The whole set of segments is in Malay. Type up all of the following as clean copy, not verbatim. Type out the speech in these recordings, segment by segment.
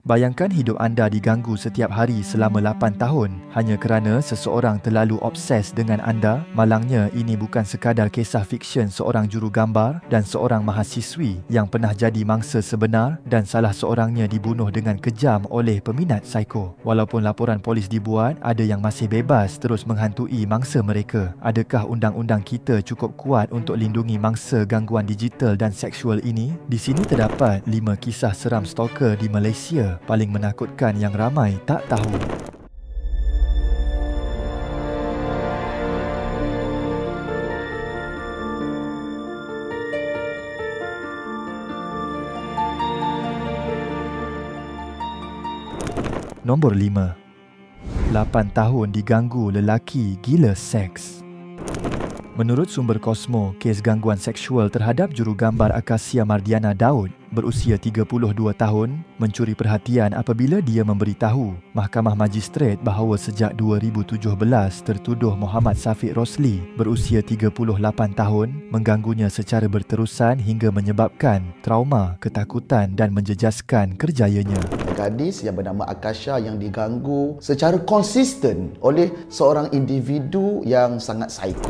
Bayangkan hidup anda diganggu setiap hari selama 8 tahun hanya kerana seseorang terlalu obses dengan anda. Malangnya ini bukan sekadar kisah fiksyen seorang jurugambar dan seorang mahasiswi yang pernah jadi mangsa sebenar dan salah seorangnya dibunuh dengan kejam oleh peminat psiko. Walaupun laporan polis dibuat, ada yang masih bebas terus menghantui mangsa mereka. Adakah undang-undang kita cukup kuat untuk lindungi mangsa gangguan digital dan seksual ini? Di sini terdapat 5 kisah seram stalker di Malaysia paling menakutkan yang ramai tak tahu. Nombor 5. 8 tahun diganggu lelaki gila seks. Menurut sumber Cosmo, kes gangguan seksual terhadap jurugambar Akasia Mardiana Daud berusia 32 tahun mencuri perhatian apabila dia memberitahu Mahkamah Magistrat bahawa sejak 2017 tertuduh Muhammad Safiq Rosli berusia 38 tahun mengganggunya secara berterusan hingga menyebabkan trauma, ketakutan dan menjejaskan kerjayanya. Gadis yang bernama Akasha yang diganggu secara konsisten oleh seorang individu yang sangat psiko.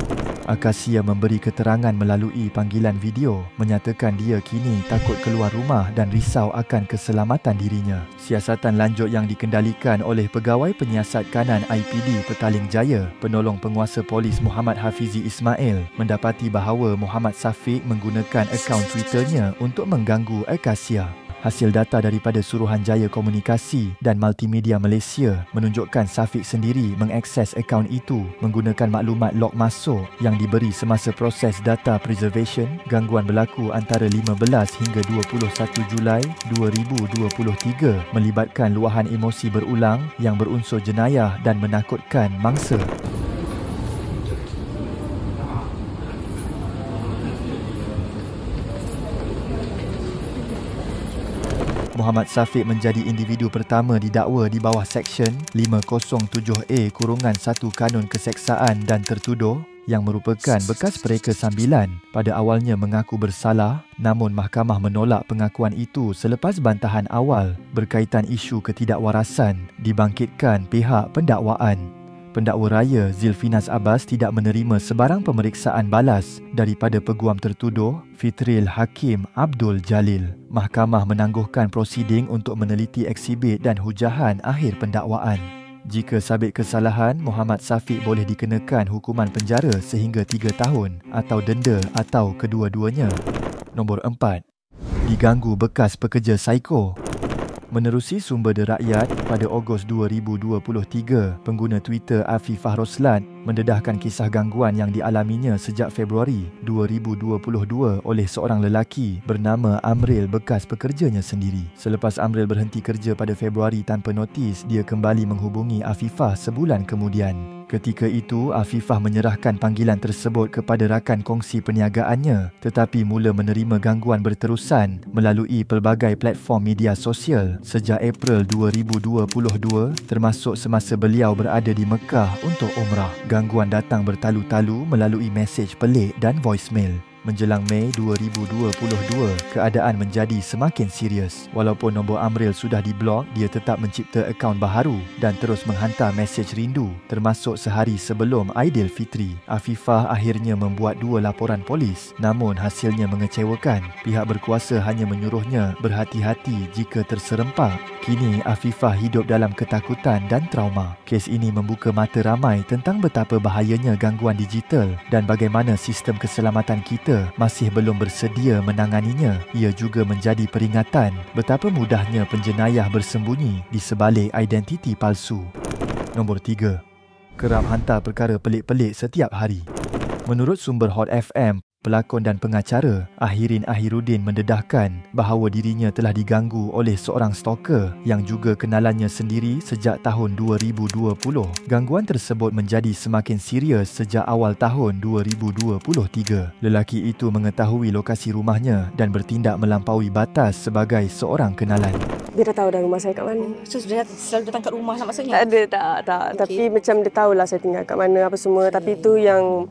Akasia memberi keterangan melalui panggilan video menyatakan dia kini takut keluar rumah dan risau akan keselamatan dirinya. Siasatan lanjut yang dikendalikan oleh Pegawai Penyiasat Kanan IPD Petaling Jaya, penolong penguasa polis Muhammad Hafizi Ismail mendapati bahawa Muhammad Safiq menggunakan akaun Twitternya untuk mengganggu Akasia. Hasil data daripada Suruhanjaya Komunikasi dan Multimedia Malaysia menunjukkan Safiq sendiri mengakses akaun itu menggunakan maklumat log masuk yang diberi semasa proses data preservation. Gangguan berlaku antara 15 hingga 21 Julai 2023 melibatkan luahan emosi berulang yang berunsur jenayah dan menakutkan mangsa. Muhammad Safiq menjadi individu pertama didakwa di bawah Seksyen 507A-1 Kanun Keseksaan dan tertuduh yang merupakan bekas pereka sambilan pada awalnya mengaku bersalah, namun mahkamah menolak pengakuan itu selepas bantahan awal berkaitan isu ketidakwarasan dibangkitkan pihak pendakwaan. Pendakwa raya Zilfinas Abbas tidak menerima sebarang pemeriksaan balas daripada peguam tertuduh Fitril Hakim Abdul Jalil. Mahkamah menangguhkan prosiding untuk meneliti eksibit dan hujahan akhir pendakwaan. Jika sabit kesalahan, Muhammad Safiq boleh dikenakan hukuman penjara sehingga 3 tahun atau denda atau kedua-duanya. Nombor 4. Diganggu bekas pekerja psiko. Menerusi sumber The Rakyat, pada Ogos 2023, pengguna Twitter Afifah Roslan mendedahkan kisah gangguan yang dialaminya sejak Februari 2022 oleh seorang lelaki bernama Amril bekas pekerjanya sendiri. Selepas Amril berhenti kerja pada Februari tanpa notis, dia kembali menghubungi Afifah sebulan kemudian. Ketika itu, Afifah menyerahkan panggilan tersebut kepada rakan kongsi perniagaannya tetapi mula menerima gangguan berterusan melalui pelbagai platform media sosial sejak April 2022 termasuk semasa beliau berada di Mekah untuk umrah. Gangguan datang bertalu-talu melalui mesej pelik dan voicemail. Menjelang Mei 2022, keadaan menjadi semakin serius. Walaupun nombor Amril sudah diblok, dia tetap mencipta akaun baharu dan terus menghantar mesej rindu, termasuk sehari sebelum Aidilfitri. Afifah akhirnya membuat 2 laporan polis, namun hasilnya mengecewakan. Pihak berkuasa hanya menyuruhnya berhati-hati jika terserempak. Kini Afifah hidup dalam ketakutan dan trauma. Kes ini membuka mata ramai tentang betapa bahayanya gangguan digital dan bagaimana sistem keselamatan kita masih belum bersedia menanganinya. Ia juga menjadi peringatan betapa mudahnya penjenayah bersembunyi di sebalik identiti palsu. Nombor 3. Kerap hantar perkara pelik-pelik setiap hari. Menurut sumber Hot FM, pelakon dan pengacara Ahirin Ahiruddin mendedahkan bahawa dirinya telah diganggu oleh seorang stalker yang juga kenalannya sendiri sejak tahun 2020. Gangguan tersebut menjadi semakin serius sejak awal tahun 2023. Lelaki itu mengetahui lokasi rumahnya dan bertindak melampaui batas sebagai seorang kenalan. Dia dah tahu dah rumah saya kat mana. So, dia selalu datang kat rumah nak maksudnya? Tak ada, tak. Okay. Tapi macam dia tahulah saya tinggal kat mana apa semua. Tapi itu yang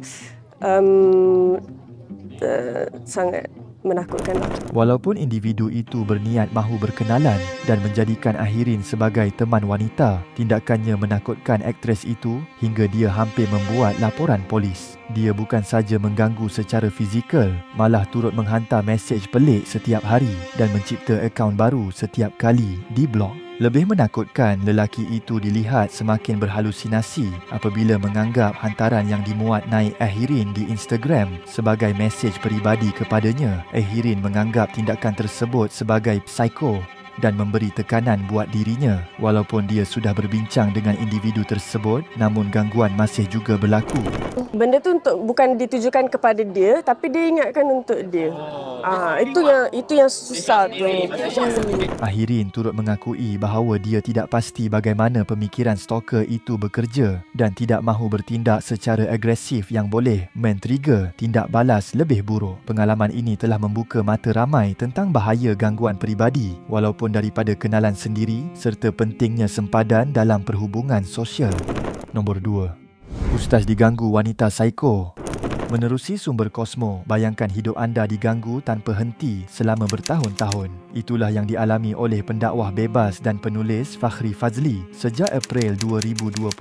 sangat menakutkan lah. Walaupun individu itu berniat mahu berkenalan dan menjadikan Ahirin sebagai teman wanita, tindakannya menakutkan aktris itu hingga dia hampir membuat laporan polis. Dia bukan saja mengganggu secara fizikal, malah turut menghantar mesej pelik setiap hari dan mencipta akaun baru setiap kali diblok. Lebih menakutkan, lelaki itu dilihat semakin berhalusinasi apabila menganggap hantaran yang dimuat naik Ahirin di Instagram sebagai mesej peribadi kepadanya. Ahirin menganggap tindakan tersebut sebagai psiko dan memberi tekanan buat dirinya. Walaupun dia sudah berbincang dengan individu tersebut, namun gangguan masih juga berlaku. Benda tu bukan ditujukan kepada dia, tapi dia ingatkan untuk dia. Itu yang susah tu. Ahirin turut mengakui bahawa dia tidak pasti bagaimana pemikiran stalker itu bekerja dan tidak mahu bertindak secara agresif yang boleh men-trigger tindak balas lebih buruk. Pengalaman ini telah membuka mata ramai tentang bahaya gangguan peribadi walaupun daripada kenalan sendiri serta pentingnya sempadan dalam perhubungan sosial. Nombor 2. Ustaz diganggu wanita psiko. Menerusi sumber Cosmo, bayangkan hidup anda diganggu tanpa henti selama bertahun-tahun. Itulah yang dialami oleh pendakwah bebas dan penulis Fakhri Fazli sejak April 2021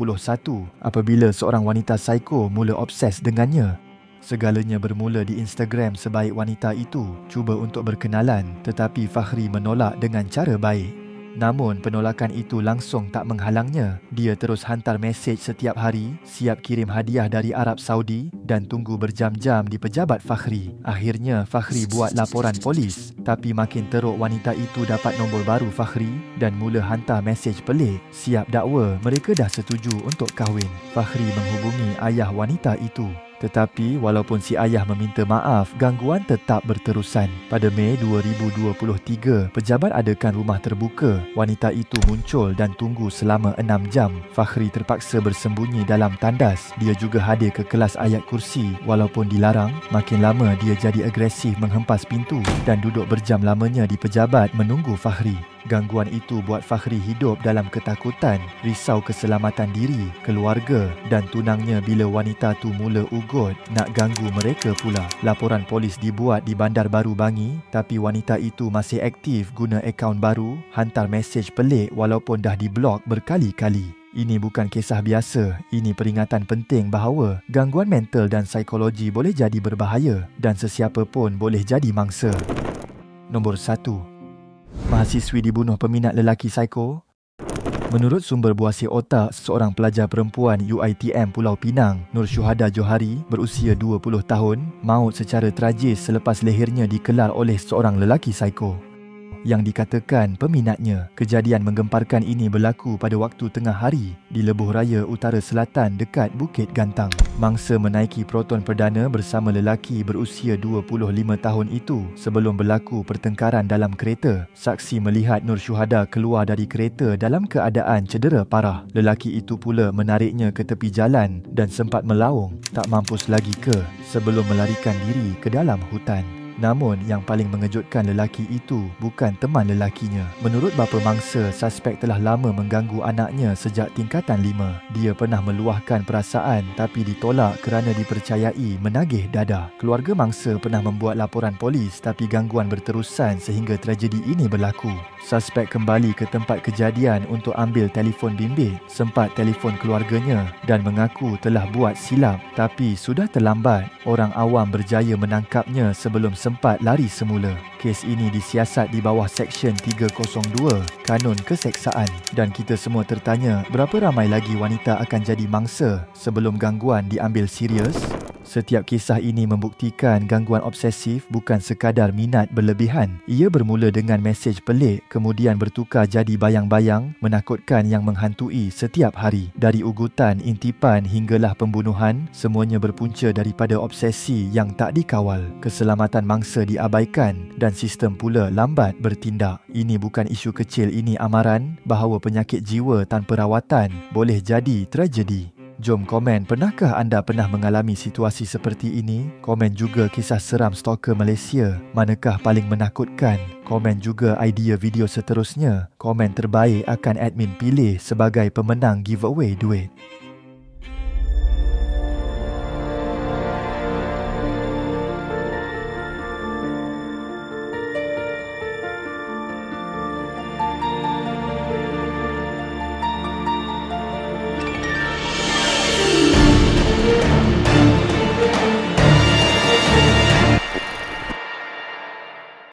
apabila seorang wanita psiko mula obses dengannya. Segalanya bermula di Instagram sebaik wanita itu cuba untuk berkenalan, tetapi Fakhri menolak dengan cara baik. Namun penolakan itu langsung tak menghalangnya. Dia terus hantar mesej setiap hari, siap kirim hadiah dari Arab Saudi dan tunggu berjam-jam di pejabat Fakhri. Akhirnya Fakhri buat laporan polis, tapi makin teruk wanita itu dapat nombor baru Fakhri dan mula hantar mesej pelik. Siap dakwa mereka dah setuju untuk kahwin. Fakhri menghubungi ayah wanita itu. Tetapi walaupun si ayah meminta maaf, gangguan tetap berterusan. Pada Mei 2023, pejabat adakan rumah terbuka. Wanita itu muncul dan tunggu selama 6 jam. Fakhri terpaksa bersembunyi dalam tandas. Dia juga hadir ke kelas ayat kursi walaupun dilarang. Makin lama dia jadi agresif menghempas pintu dan duduk berjam lamanya di pejabat menunggu Fakhri. Gangguan itu buat Fakhri hidup dalam ketakutan, risau keselamatan diri, keluarga dan tunangnya bila wanita tu mula ugut nak ganggu mereka pula. Laporan polis dibuat di Bandar Baru Bangi, tapi wanita itu masih aktif guna akaun baru, hantar mesej pelik walaupun dah diblok berkali-kali. Ini bukan kisah biasa, ini peringatan penting bahawa gangguan mental dan psikologi boleh jadi berbahaya dan sesiapa pun boleh jadi mangsa. Nombor 1. Mahasiswi dibunuh peminat lelaki psiko. Menurut sumber buasi otak seorang pelajar perempuan UiTM Pulau Pinang, Nur Syuhada Johari, berusia 20 tahun, maut secara tragis selepas lehernya dikelar oleh seorang lelaki psiko yang dikatakan peminatnya. Kejadian menggemparkan ini berlaku pada waktu tengah hari di Lebuh Raya Utara Selatan dekat Bukit Gantang. Mangsa menaiki Proton perdana bersama lelaki berusia 25 tahun itu sebelum berlaku pertengkaran dalam kereta. Saksi melihat Nur Syuhada keluar dari kereta dalam keadaan cedera parah. Lelaki itu pula menariknya ke tepi jalan dan sempat melaung, tak mampus lagi sebelum melarikan diri ke dalam hutan. Namun yang paling mengejutkan, lelaki itu bukan teman lelakinya. Menurut bapa mangsa, suspek telah lama mengganggu anaknya sejak tingkatan 5. Dia pernah meluahkan perasaan tapi ditolak kerana dipercayai menagih dadah. Keluarga mangsa pernah membuat laporan polis tapi gangguan berterusan sehingga tragedi ini berlaku. Suspek kembali ke tempat kejadian untuk ambil telefon bimbit, sempat telefon keluarganya dan mengaku telah buat silap tapi sudah terlambat. Orang awam berjaya menangkapnya sebelum sempat lari semula. Kes ini disiasat di bawah Seksyen 302 Kanun Keseksaan dan kita semua tertanya berapa ramai lagi wanita akan jadi mangsa sebelum gangguan diambil serius? Setiap kisah ini membuktikan gangguan obsesif bukan sekadar minat berlebihan. Ia bermula dengan mesej pelik, kemudian bertukar jadi bayang-bayang menakutkan yang menghantui setiap hari. Dari ugutan, intipan hinggalah pembunuhan, semuanya berpunca daripada obsesi yang tak dikawal. Keselamatan mangsa diabaikan dan sistem pula lambat bertindak. Ini bukan isu kecil, ini amaran bahawa penyakit jiwa tanpa rawatan boleh jadi tragedi. Jom komen, pernahkah anda pernah mengalami situasi seperti ini? Komen juga kisah seram stalker Malaysia, manakah paling menakutkan? Komen juga idea video seterusnya. Komen terbaik akan admin pilih sebagai pemenang giveaway duit.